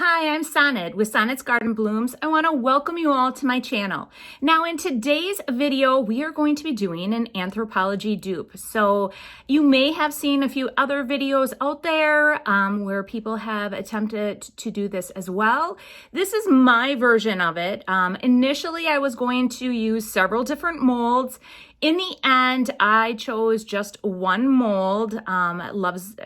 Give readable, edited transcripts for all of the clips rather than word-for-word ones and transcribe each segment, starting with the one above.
Hi, I'm Sonnet with Sonnet's Garden Blooms. I want to welcome you all to my channel. Now in today's video, we are going to be doing an Anthropologie dupe. So you may have seen a few other videos out there where people have attempted to do this as well. This is my version of it. Initially, I was going to use several different molds. In the end, I chose just one mold,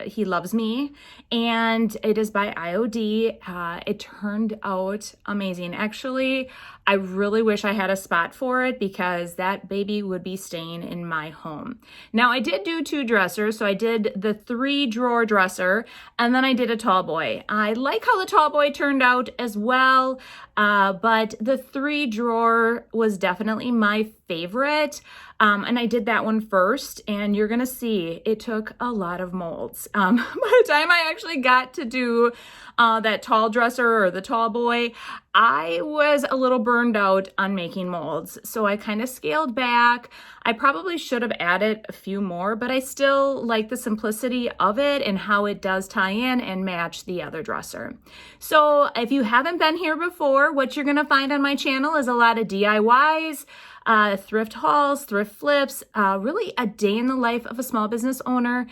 He Loves Me, and it is by IOD. It turned out amazing. Actually, I really wish I had a spot for it because that baby would be staying in my home. Now, I did do two dressers, so I did the 3-drawer dresser, and then I did a tall boy. I like how the tall boy turned out as well, but the 3-drawer was definitely my favorite. And I did that one first, and you're gonna see it took a lot of molds. By the time I actually got to do that tall dresser or the tall boy, I was a little burned out on making molds. So I kind of scaled back. I probably should have added a few more, but I still like the simplicity of it and how it does tie in and match the other dresser. So if you haven't been here before, what you're gonna find on my channel is a lot of DIYs, thrift hauls, thrift flips, really a day in the life of a small business owner.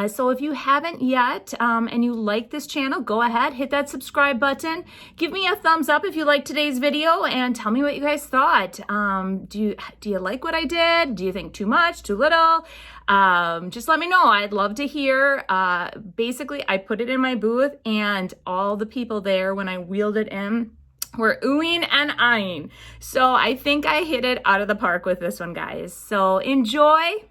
So if you haven't yet and you like this channel, go ahead, hit that subscribe button. Give me a thumbs up if you liked today's video and tell me what you guys thought. Do you like what I did? Do you think too much, too little? Just let me know. I'd love to hear. Basically, I put it in my booth and all the people there when I wheeled it in we're oohing and eyeing. So I think I hit it out of the park with this one, guys. So enjoy.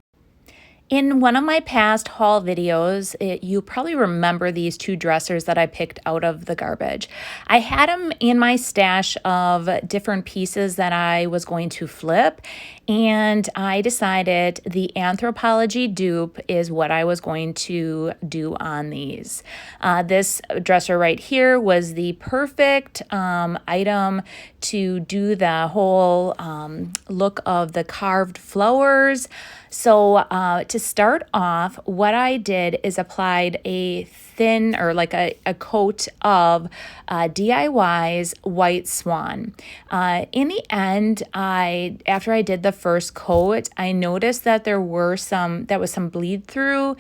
In one of my past haul videos, you probably remember these two dressers that I picked out of the garbage. I had them in my stash of different pieces that I was going to flip, and I decided the Anthropologie dupe is what I was going to do on these. This dresser right here was the perfect item to do the whole look of the carved flowers. So to start off, what I did is applied a thin or like a coat of DIY's White Swan. In the end, after I did the first coat, I noticed that there was some bleed through.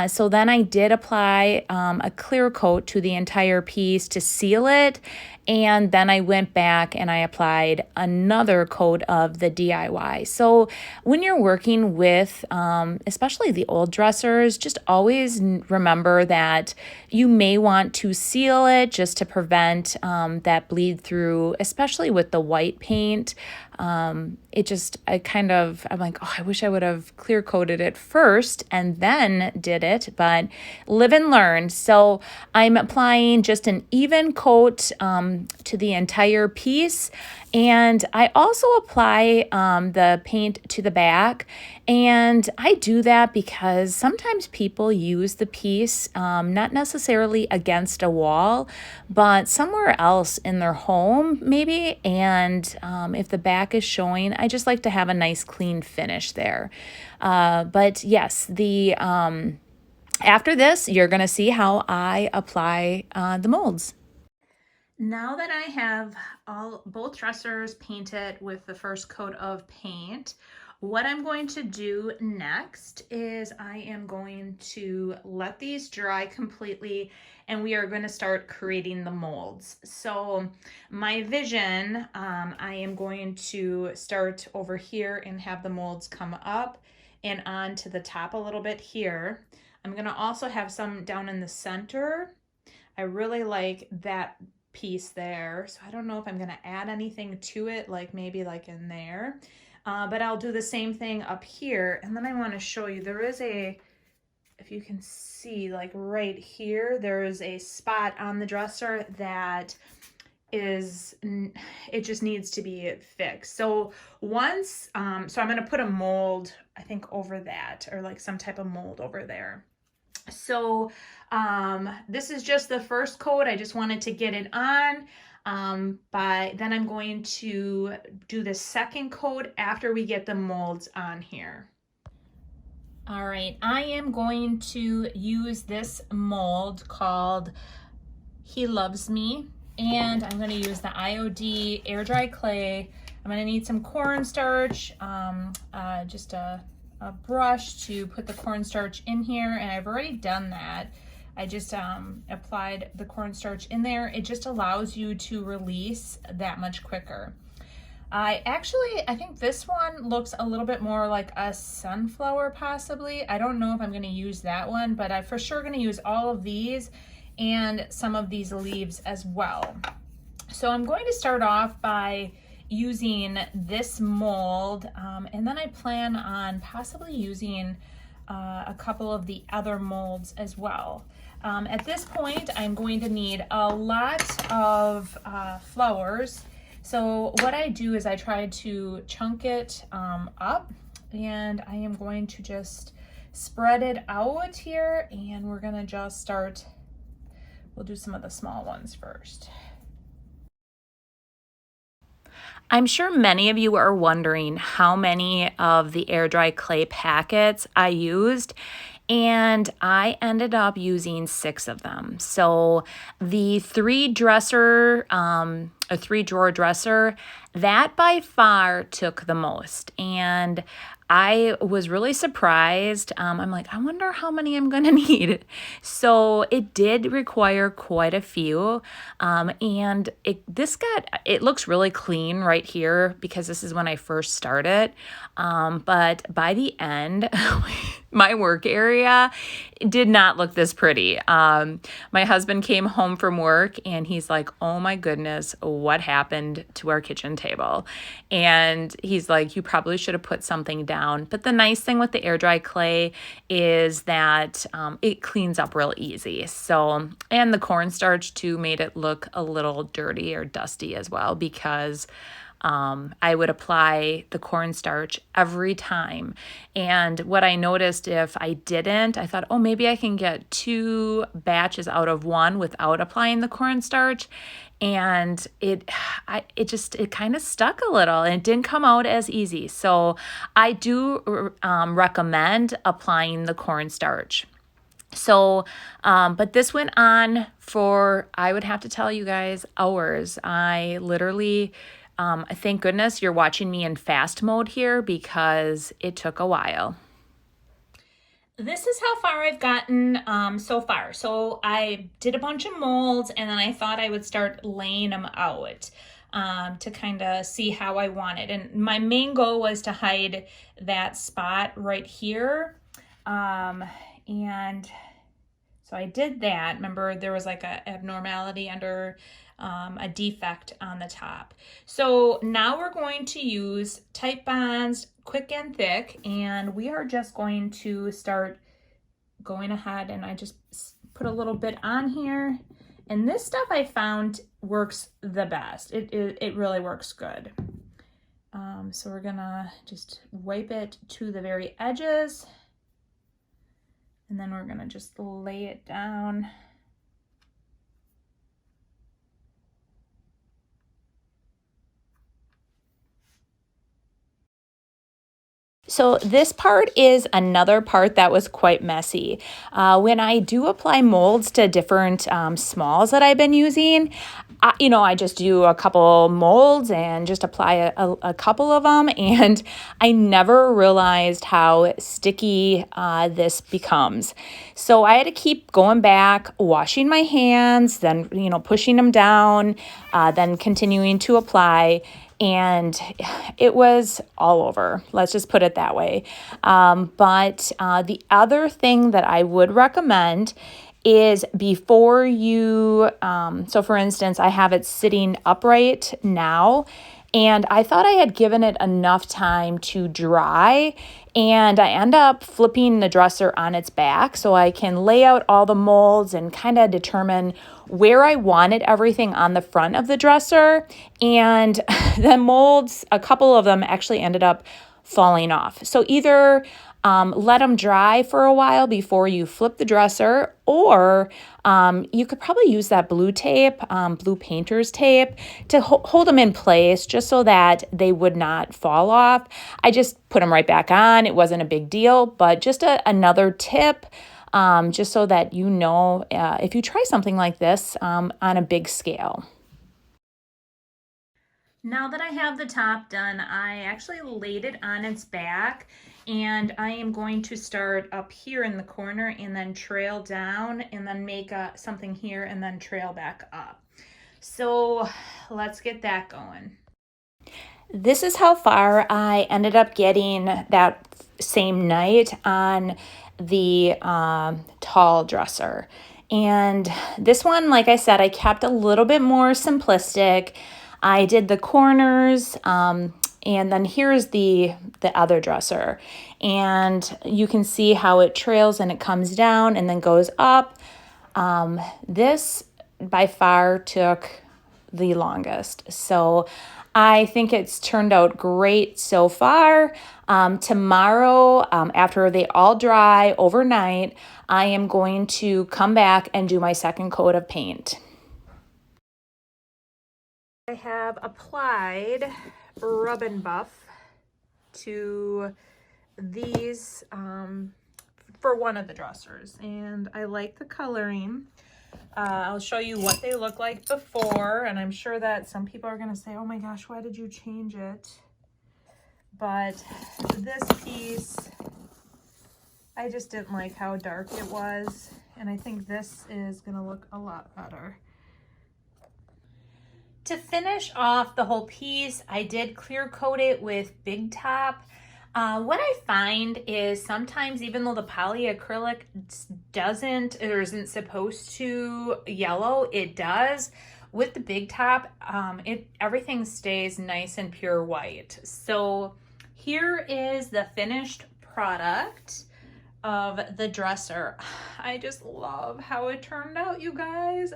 So then I did apply a clear coat to the entire piece to seal it. And then I went back and I applied another coat of the DIY. So when you're working with, especially the old dressers, just always remember that you may want to seal it just to prevent that bleed through, especially with the white paint. I'm like, oh, I wish I would have clear coated it first and then did it, but live and learn. So I'm applying just an even coat to the entire piece. And I also apply the paint to the back. And I do that because sometimes people use the piece not necessarily against a wall, but somewhere else in their home maybe. And if the back is showing, I just like to have a nice clean finish there. But yes, after this, you're going to see how I apply the molds. Now that I have both dressers painted with the first coat of paint, what I'm going to do next is I am going to let these dry completely and we are going to start creating the molds. So my vision, I am going to start over here and have the molds come up and on to the top a little bit here. I'm going to also have some down in the center. I really like that piece there, so I don't know if I'm going to add anything to it, like maybe like in there, but I'll do the same thing up here. And then I want to show you, there is if you can see, like right here, there is a spot on the dresser that it just needs to be fixed. So once so I'm going to put a mold, I think, over that, or like some type of mold over there. So this is just the first coat. I just wanted to get it on. But then I'm going to do the second coat after we get the molds on here. All right, I am going to use this mold called He Loves Me. And I'm going to use the IOD air dry clay. I'm going to need some cornstarch, just a brush to put the cornstarch in here, and I've already done that. I just applied the cornstarch in there. It just allows you to release that much quicker. I think this one looks a little bit more like a sunflower possibly. I don't know if I'm going to use that one, but I'm for sure going to use all of these and some of these leaves as well. So I'm going to start off by using this mold, and then I plan on possibly using a couple of the other molds as well. At this point, I'm going to need a lot of flowers. So what I do is I try to chunk it up, and I am going to just spread it out here, and we're gonna just start, we'll do some of the small ones first. I'm sure many of you are wondering how many of the air dry clay packets I used, and I ended up using 6 of them. So the 3-drawer dresser, that by far took the most, and I was really surprised. I'm like, I wonder how many I'm going to need. So it did require quite a few. And it looks really clean right here because this is when I first started. But by the end, my work area did not look this pretty. My husband came home from work and he's like, oh my goodness, what happened to our kitchen table? And he's like, you probably should have put something down. But the nice thing with the air dry clay is that it cleans up real easy. So, and the cornstarch too made it look a little dirty or dusty as well, because I would apply the cornstarch every time. And what I noticed, if I didn't, I thought, oh, maybe I can get 2 batches out of one without applying the cornstarch. And it kind of stuck a little, and it didn't come out as easy. So I do recommend applying the cornstarch. So, but this went on for, I would have to tell you guys, hours. I literally, thank goodness you're watching me in fast mode here because it took a while. This is how far I've gotten so far. So I did a bunch of molds, and then I thought I would start laying them out to kind of see how I want it. And my main goal was to hide that spot right here. And so I did that. Remember, there was like a abnormality under a defect on the top. So now we're going to use Type Bonds Quick and Thick, and we are just going to start going ahead, and I just put a little bit on here. And this stuff I found works the best. It really works good. So we're gonna just wipe it to the very edges, and then we're gonna just lay it down. So this part is another part that was quite messy. When I do apply molds to different smalls that I've been using, I just do a couple molds and just apply a couple of them, and I never realized how sticky this becomes. So I had to keep going back, washing my hands, then pushing them down, then continuing to apply. And it was all over. Let's just put it that way. But the other thing that I would recommend is before you, so for instance, I have it sitting upright now, and I thought I had given it enough time to dry, and I end up flipping the dresser on its back so I can lay out all the molds and kind of determine where I wanted everything on the front of the dresser. And the molds, a couple of them actually ended up falling off. So either let them dry for a while before you flip the dresser, or you could probably use that blue tape, blue painter's tape, to hold them in place just so that they would not fall off. I just put them right back on. It wasn't a big deal, but just another tip, just so that if you try something like this on a big scale. Now that I have the top done, I actually laid it on its back, and I am going to start up here in the corner and then trail down and then make something here and then trail back up. So let's get that going. This is how far I ended up getting that same night on the tall dresser. And this one, like I said, I kept a little bit more simplistic. I did the corners, and then here's the other dresser. And you can see how it trails and it comes down and then goes up. This by far took the longest. So I think it's turned out great so far. Tomorrow, after they all dry overnight, I am going to come back and do my second coat of paint. I have applied Rub and Buff to these for one of the dressers, and I like the coloring. I'll show you what they look like before, and I'm sure that some people are going to say, oh my gosh, why did you change it? But this piece, I just didn't like how dark it was, and I think this is going to look a lot better. To finish off the whole piece, I did clear coat it with Big Top. What I find is sometimes, even though the polyacrylic doesn't or isn't supposed to yellow, it does. With the Big Top, everything stays nice and pure white. So here is the finished product of the dresser. I just love how it turned out, you guys.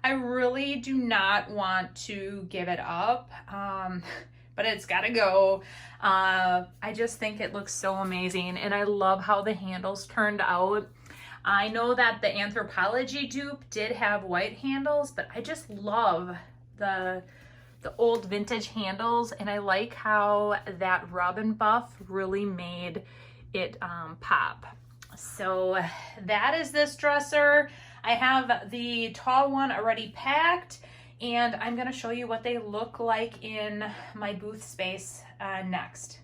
I really do not want to give it up, but it's gotta go. I just think it looks so amazing, and I love how the handles turned out. I know that the Anthropologie Dupe did have white handles, but I just love the old vintage handles, and I like how that Rub and Buff really made it pop. So that is this dresser. I have the tall one already packed, and I'm going to show you what they look like in my booth space next.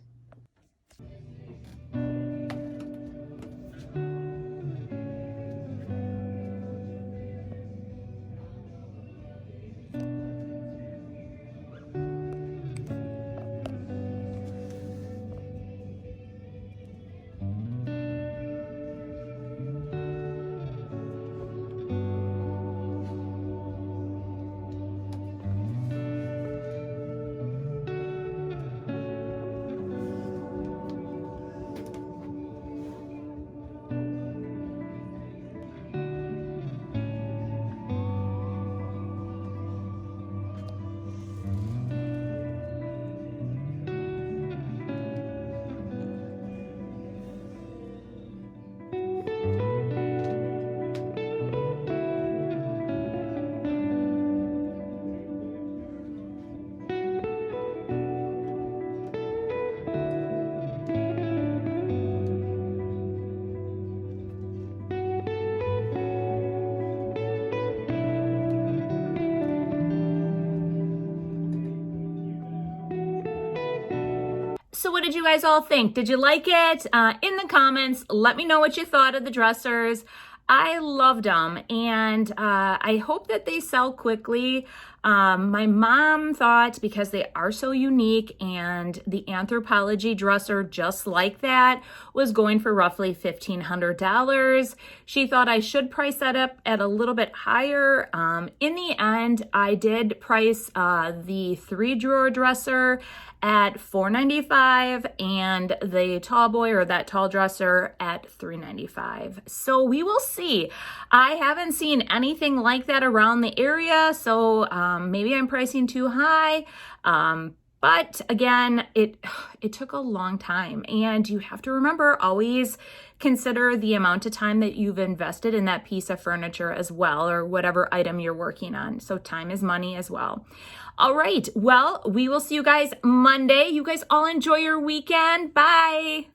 So what did you guys all think? Did you like it? In the comments, let me know what you thought of the dressers. I loved them, and I hope that they sell quickly. My mom thought, because they are so unique, and the Anthropologie dresser just like that was going for roughly $1,500. She thought I should price that up at a little bit higher. In the end, I did price the 3-drawer dresser at $495 and the tall boy, or that tall dresser, at $395. So we will see. I haven't seen anything like that around the area, so maybe I'm pricing too high. But again, it took a long time, and you have to remember, always consider the amount of time that you've invested in that piece of furniture as well, or whatever item you're working on. So time is money as well. All right, well, we will see you guys Monday. You guys all enjoy your weekend. Bye.